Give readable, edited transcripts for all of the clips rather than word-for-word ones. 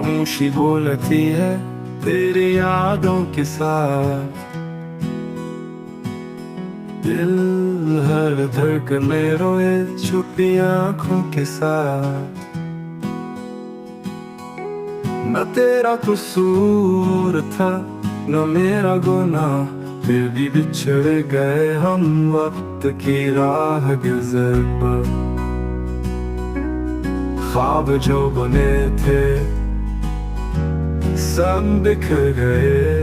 खामोशी बोलती है तेरी यादों के साथ। दिल हर धड़कन में रोए छुपी आँखों के साथ। न तेरा कसूर था न मेरा गुनाह, फिर भी बिछड़ गए हम वक्त की राह गुजर पर। ख्वाब जो बने थे सब बिखर गए,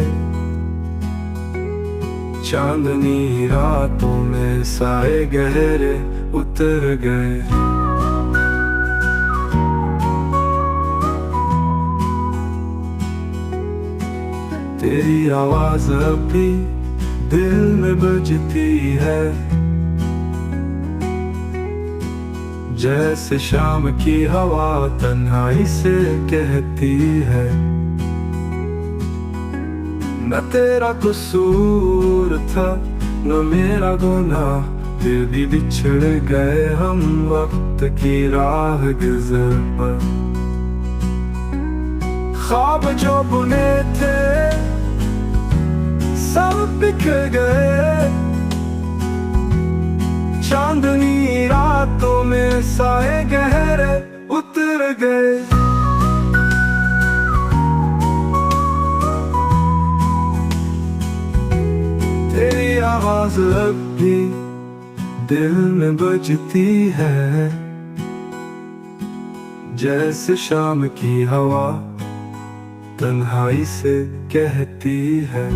चांदनी रातों में साए गहरे उतर गए। तेरी आवाज अब भी दिल में बजती है, जैसे शाम की हवा तन्हाई से कहती है। न तेरा कसूर था न मेरा गुनाह, फिर भी बिछड़ गए हम वक्त की राह गुजर पर। ख्वाब जो बुने थे सब बिखर गए, चांदनी रातों में साए गहरे उतर गए। तेरी आवाज अब भी दिल में बजती है, जैसे शाम की हवा तन्हाई से कहती है।